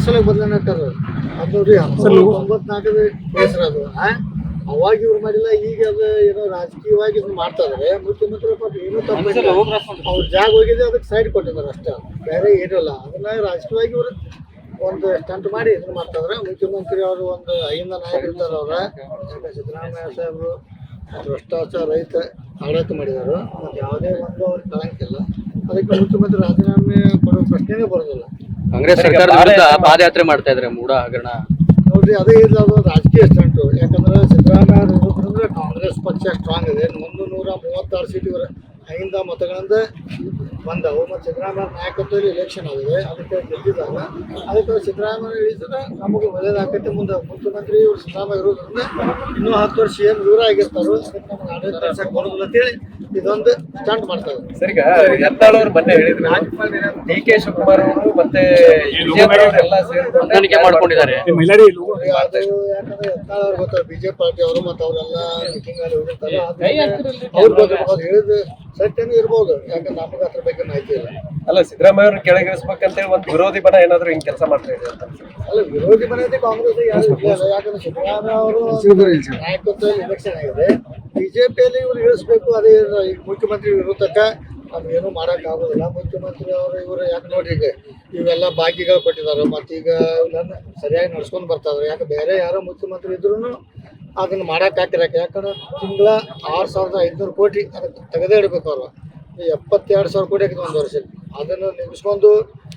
ಸಲ ಬದಲಾವಣೆ ಆಗ್ತದ ಅದು ನೋಡ್ರಿ 1994 ಹೆಸರು ಅದು ಅವಾಗ ಇವ್ರು ಮಾಡಿಲ್ಲ ಈಗ ಅದು ಏನೋ ರಾಜಕೀಯವಾಗಿ ಇದನ್ನ ಮಾಡ್ತಾ ಇದಾರೆ ಮುಖ್ಯಮಂತ್ರಿ ಪಾಪ ಏನೂ ತಪ್ಪಿಲ್ಲ ಅವ್ರ ಜಾಗ ಹೋಗಿದೆ ಅದಕ್ಕೆ ಸೈಡ್ ಕೊಟ್ಟಿದ್ದಾರೆ ಅಷ್ಟೇ ಬೇರೆ ಏನಿಲ್ಲ ಅದನ್ನ ರಾಜಕೀಯವಾಗಿ ಇವರು ಒಂದು ಸ್ಟಂಟ್ ಮಾಡಿ ಇದನ್ನ ಮಾಡ್ತಾ ಇದಾರೆ ಮುಖ್ಯಮಂತ್ರಿ ಅವರು ಒಂದು ಐಂದ ನಾಯಕರು ಇರ್ತಾರೆ ಅವ್ರ ಸಿದ್ದರಾಮಯ್ಯ ಸಾಹೇಬರು ಭ್ರಷ್ಟಾಚಾರ ರಹಿತ ಆಡಳಿತ ಮಾಡಿದರು ಮತ್ತು ಯಾವುದೇ ಒಂದು ಅವ್ರಿಗೆ ಕಳಂಕಿಲ್ಲ ಅದಕ್ಕೆ ಮುಖ್ಯಮಂತ್ರಿ ರಾಜೀನಾಮೆ ಕೊಡೋ ಪ್ರಶ್ನೆನೇ ಬರೋದಿಲ್ಲ ಕಾಂಗ್ರೆಸ್ ಸರ್ಕಾರದ ವಿರುದ್ಧ ಪಾದಯಾತ್ರೆ ಮಾಡ್ತಾ ಇದ್ದಾರೆ ಮೂಡ ಹಗರಣ ನೋಡ್ರಿ ಅದೇ ಇದು ಅದು ರಾಜಕೀಯ ಸ್ಟಂಟು ಯಾಕಂದ್ರೆ ಸಿದ್ದರಾಮಯ್ಯ ಇರೋದ್ರಿಂದ ಕಾಂಗ್ರೆಸ್ ಪಕ್ಷ ಸ್ಟ್ರಾಂಗ್ ಇದೆ 136 ಸೀಟ್ ಇವರ ಐಂದ ಮತಗಳಿಂದ ಬಂದವು ಮತ್ತು ಸಿದ್ದರಾಮಯ್ಯ ನಾಯಕತ್ವದಲ್ಲಿ ಎಲೆಕ್ಷನ್ ಆಗಿದೆ ಅದಕ್ಕೆ ಗೆದ್ದಿದ್ದಾಗ ಅದಕ್ಕೆ ಸಿದ್ದರಾಮಯ್ಯ ಇಳಿಸಿದ್ರೆ ನಮಗೆ ಒಳ್ಳೇದಾಗತ್ತೆ ಮುಂದೆ ಮುಖ್ಯಮಂತ್ರಿ ಇವರು ಸಿದ್ದರಾಮಯ್ಯ ಇರೋದ್ರಿಂದ ಇನ್ನೂ 10 ವರ್ಷ ಏನು ದೂರ ಆಗಿರ್ತಾರೋ ಅದಕ್ಕೆ ನಮ್ಗೆ ಆಡಳಿತ ನಡೆಸಕ್ಕೆ ಬರೋದಿಲ್ಲ ಅಂತೇಳಿ ಇದೊಂದು ಸ್ಟಂಟ್ ಮಾಡ್ತಾರೆ. ಸರ್ ಈಗ ಯತ್ನಾಳ್ ಅವರು ಮೊನ್ನೆ ಹೇಳಿದ್ರು ಡಿ.ಕೆ. ಶಿವಕುಮಾರ್ ಅವರು ಮತ್ತೆ ಎಲ್ಲ ಹೊಂದಾಣಿಕೆ ಮಾಡ್ಕೊಂಡಿದ್ದಾರೆ. ಅದು ಯಾಕಂದ್ರೆ ಯತ್ನಾಳ್ ಅವ್ರು ಗೊತ್ತಾರ ಬಿಜೆಪಿ ಪಾರ್ಟಿ ಅವರು ಮತ್ತು ಅವರೆಲ್ಲ ಮೀಟಿಂಗ್ ಅಲ್ಲಿ ಹೋಗಿರ್ತಾರೆ ಅವ್ರು ಗೊತ್ತಿರ್ಬೋದು ಹೇಳಿದ ಸತ್ಯನೂ ಇರ್ಬೋದು ಯಾಕಂದ್ರೆ ನಮಗೆ ಅದ್ರ ಬಗ್ಗೆ ಮಾಹಿತಿ ಇಲ್ಲ. ಅಲ್ಲ ಸಿದ್ದರಾಮಯ್ಯ ಅವ್ರನ್ನ ಕೆಳಗಿಳಿಸ್ಬೇಕಂತೇಳಿ ಒಂದು ವಿರೋಧಿ ಬಣ ಏನಾದ್ರು ಹಿಂಗ್ ಕೆಲಸ ಮಾಡ್ತಾ ಇದೆ ಅಂತ ಅಲ್ಲ ವಿರೋಧಿ ಬಣತೆ ಕಾಂಗ್ರೆಸ್ ಯಾರು ಇಲ್ಲ ಯಾಕಂದ್ರೆ ಸಿದ್ದರಾಮಯ್ಯ ಅವರು ನಾಯಕತ್ವದಲ್ಲಿ ಎಲೆಕ್ಷನ್ ಆಗಿದೆ ಬಿಜೆಪಿಯಲ್ಲಿ ಇವ್ರು ಇಳಿಸ್ಬೇಕು ಅದೇ ಈಗ ಮುಖ್ಯಮಂತ್ರಿ ವಿರೋಧಕ್ಕೆ ನಮ್ಗೇನು ಮಾಡೋಕ್ಕಾಗೋದಿಲ್ಲ ಮುಖ್ಯಮಂತ್ರಿ ಅವರು ಇವರು ಯಾಕೆ ನೋಡ್ರಿ ಈಗ ಇವೆಲ್ಲ ಬಾಕಿಗಳು ಕೊಟ್ಟಿದ್ದಾರೆ ಮತ್ತು ಈಗ ಇವನ್ನ ಸರಿಯಾಗಿ ನಡ್ಸ್ಕೊಂಡು ಬರ್ತಾ ಇದಾರೆ ಯಾಕೆ ಬೇರೆ ಯಾರೋ ಮುಖ್ಯಮಂತ್ರಿ ಇದ್ರೂ ಅದನ್ನು ಮಾಡೋಕ್ಕಾಗಿರಕ್ಕೆ ಯಾಕಂದ್ರೆ ತಿಂಗಳ 6,500 ಕೋಟಿ ಅದಕ್ಕೆ ತೆಗೆದೇ ಇಡಬೇಕು ಅವರು 72,000 ಕೋಟಿ ಆಗಿದೆ ಒಂದು ವರ್ಷಕ್ಕೆ ಅದನ್ನು ನಿಲ್ಲಿಸ್ಕೊಂಡು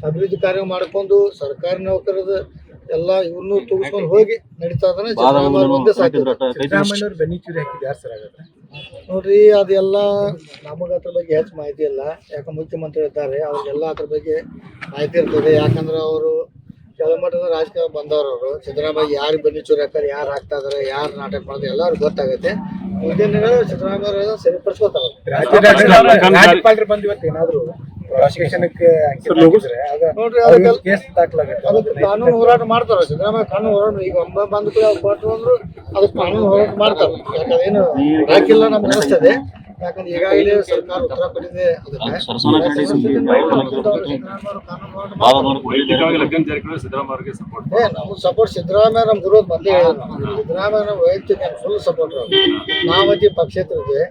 ಅಭಿವೃದ್ಧಿ ಕಾರ್ಯ ಮಾಡ್ಕೊಂಡು ಸರ್ಕಾರಿ ನೌಕರದ ಎಲ್ಲ ಇವ್ರನ್ನೂ ತುಗಿಸ್ಕೊಂಡು ಹೋಗಿ ನಡೀತಾ ಇದ್ದಾನೆ ಒಂದೇ ಸಾಧ್ಯ ನೋಡ್ರಿ ಅದೆಲ್ಲ ನಮಗೆ ಅದ್ರ ಬಗ್ಗೆ ಹೆಚ್ಚು ಮಾಹಿತಿ ಇಲ್ಲ ಯಾಕೆ ಮುಖ್ಯಮಂತ್ರಿ ಇದ್ದಾರೆ ಅವ್ರಿಗೆಲ್ಲ ಅದ್ರ ಬಗ್ಗೆ ಮಾಹಿತಿ ಇರ್ತದೆ ಯಾಕಂದ್ರೆ ಅವರು ಕೆಳಮಟ್ಟದ ರಾಜಕೀಯ ಬಂದವರು ಅವರು ಸಿದ್ದರಾಮಯ್ಯ ಯಾರು ಬನ್ನಿ ಚೂರಿ ಹಾಕ್ತಾರೆ ಯಾರು ಹಾಕ್ತಾ ಇದಾರೆ ಯಾರು ನಾಟಕ ಮಾಡಿದ್ರೆ ಎಲ್ಲರೂ ಗೊತ್ತಾಗುತ್ತೆ ಮುಂದಿನ ದಿನ ಸಿದ್ದರಾಮಯ್ಯ ಸರಿಪಡಿಸ್ಕೊತಾರೆ. ನೋಡ್ರಿ ಅದಕ್ಕೆ ಕಾನೂನು ಹೋರಾಟ ಮಾಡ್ತಾರೆ ಸಿದ್ದರಾಮಯ್ಯ ಕಾನೂನು ಹೋರಾಟ ಈಗ ಬಂದು ಕೊಟ್ಟರು ಅಂದ್ರು ಅದಕ್ಕೆ ಕಾನೂನು ಹೋರಾಟ ಮಾಡ್ತಾರೆ ಯಾಕಂದ್ರೆ ಏನು ಹಾಕಿಲ್ಲ ನಮ್ಗೆ ಅನಿಸ್ತದೆ ಯಾಕಂದ್ರೆ ಈಗಾಗಲೇ ಸರ್ಕಾರ ಉತ್ತರ ಕೊಟ್ಟಿದೆ ನಮ್ಗೆ ಸಪೋರ್ಟ್ ಸಿದ್ದರಾಮಯ್ಯ ನಮ್ ವಿರೋಧ ಬಂದೇ ಸಿದ್ದರಾಮಯ್ಯ ವೈಯಕ್ತಿಕ ಫುಲ್ ಸಪೋರ್ಟ್ ನಾವತಿ ಪಕ್ಷೇತರಿಗೆ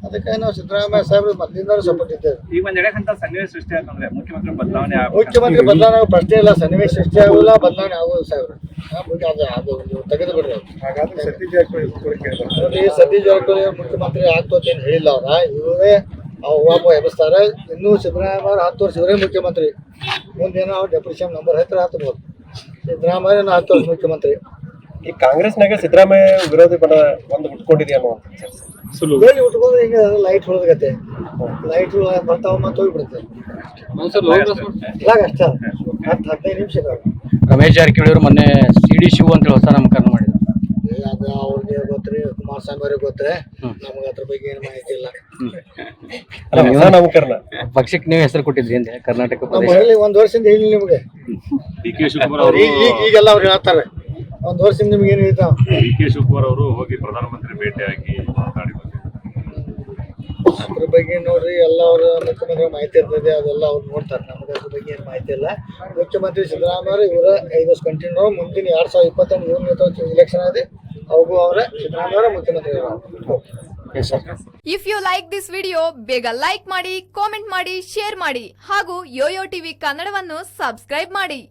ಅದಕ್ಕೆ ನಾವು ಸಿದ್ದರಾಮಯ್ಯ ಸಾಹೇಬ್ರು ಮೊದಲಿಂದ ಸಪೋರ್ಟ್ ಇದ್ದೇವೆ. ಈಗ ಒಂದ್ ಎಡಕ್ಕಂತ ಸನ್ನಿವೇಶ ಸೃಷ್ಟಿ ಆಗ್ತಂದ್ರೆ ಮುಖ್ಯಮಂತ್ರಿ ಬದಲಾವಣೆ ಪ್ರಶ್ನೆ ಇಲ್ಲ ಸನ್ನಿವೇಶ ಸೃಷ್ಟಿ ಆಗೋಲ್ಲ ಬದಲಾವಣೆ ಆಗೋದು ಸಾಹೇಬ್ರು ಅದು ತೆಗೆದು ಬಿಡ್ರಿ ಹಾಗಾದ್ರೆ ಸತೀಶ್ ಜಾರಕಿಹೊಳಿ ಮುಖ್ಯಮಂತ್ರಿ ಆಗ್ತೋತೇನು ಹೇಳಿಲ್ಲ ಅವ್ರ ಇವರೇ ವಾಪ ಎಬ್ಬಿಸ್ತಾರೆ ಇನ್ನೂ ಸಿದ್ದರಾಮಯ್ಯ 10 ವರ್ಷ ಇವರೇ ಮುಖ್ಯಮಂತ್ರಿ ಮುಂದೇನೋ ಅವ್ರು ಡೆಪ್ಯೂಟಿ ಸಿಎಂ ನಂಬರ್ ಹತ್ತಬಹುದು ಸಿದ್ದರಾಮಯ್ಯ 10 ವರ್ಷ ಮುಖ್ಯಮಂತ್ರಿ. ಈ ಕಾಂಗ್ರೆಸ್ನಾಗ ಸಿದ್ದರಾಮಯ್ಯ ವಿರೋಧಿ ಬಣ ಒಂದು ಉಟ್ಕೊಂಡಿದೆಯಾ ಎಲ್ಲಿ ಉಟ್ಕೊಂಡು ಹಿಂಗೆ ಲೈಟ್ ಹೊಡೆದಗತ್ತೆ ಲೈಟ್ ಬರ್ತಾವ ಮತ್ತೆ ಹೋಗ್ಬಿಡುತ್ತೆ ಇವಾಗ ಅಷ್ಟ 10-15 ನಿಮಿಷ. ರಮೇಶ್ ಜಾರಕಿಹೊಳಿ ಅವರು ಮೊನ್ನೆ ಸಿಡಿ ಶಿವ ಅಂತ ಹೊಸ ನಾಮಕರಣ ಮಾಡಿದ್ರು ಅದು ಅವ್ರಿಗೆ ಗೊತ್ತ್ರಿ ಕುಮಾರಸ್ವಾಮಿ ಅವ್ರಿಗೆ ಗೊತ್ತರೆ ನಮ್ಗೆ ಅದ್ರ ಬಗ್ಗೆ ಏನು ಮಾಹಿತಿ ಇಲ್ಲ. ನಾಮಕರಣ ಪಕ್ಷಕ್ಕೆ ನೀವು ಹೆಸರು ಕೊಟ್ಟಿದ್ರಿ ಅಂತ ಕರ್ನಾಟಕ ಒಂದ್ ವರ್ಷದಿಂದ ಹೇಳಿ ನಿಮ್ಗೆ ಈಗೆಲ್ಲ ಅವ್ರು ಹೇಳ್ತಾರೆ ಒಂದ್ ವರ್ಷದಿಂದ ನಿಮ್ಗೆ ಏನ್ ಹೇಳ್ತಾವ ಡಿ.ಕೆ. ಶಿವಕುಮಾರ್ ಅವರು ಹೋಗಿ ಪ್ರಧಾನಮಂತ್ರಿ ಭೇಟಿಯಾಗಿ ಮಾತಾಡಿ ಅದ್ರ ಬಗ್ಗೆ ನೋಡ್ರಿ ಎಲ್ಲ ಅವ್ರ ಮುಖ್ಯಮಂತ್ರಿ ಮಾಹಿತಿ ಇರ್ತದೆ ಅದೆಲ್ಲ ಅವ್ರು ನೋಡ್ತಾರೆ ನಮ್ಗೆ ಅದ್ರ ಬಗ್ಗೆ ಏನು ಮಾಹಿತಿ ಇಲ್ಲ. ಮುಖ್ಯಮಂತ್ರಿ ಸಿದ್ದರಾಮಯ್ಯ ಇವರ 5 ವರ್ಷ ಕಂಟಿನ್ಯೂ ಮುಂದಿನ 2028 ಎಲೆಕ್ಷನ್ ಆಗಿದೆ ಅವಾಗೂ ಅವರ ಸಿದ್ದರಾಮಯ್ಯ ಮುಖ್ಯಮಂತ್ರಿ. If you like this video ಬೇಗ ಲೈಕ್ ಮಾಡಿ, ಕಾಮೆಂಟ್ ಮಾಡಿ, ಶೇರ್ ಮಾಡಿ ಹಾಗೂ ಯೋಯೋ ಟಿವಿ ಕನ್ನಡವನ್ನು ಸಬ್ಸ್ಕ್ರೈಬ್ ಮಾಡಿ.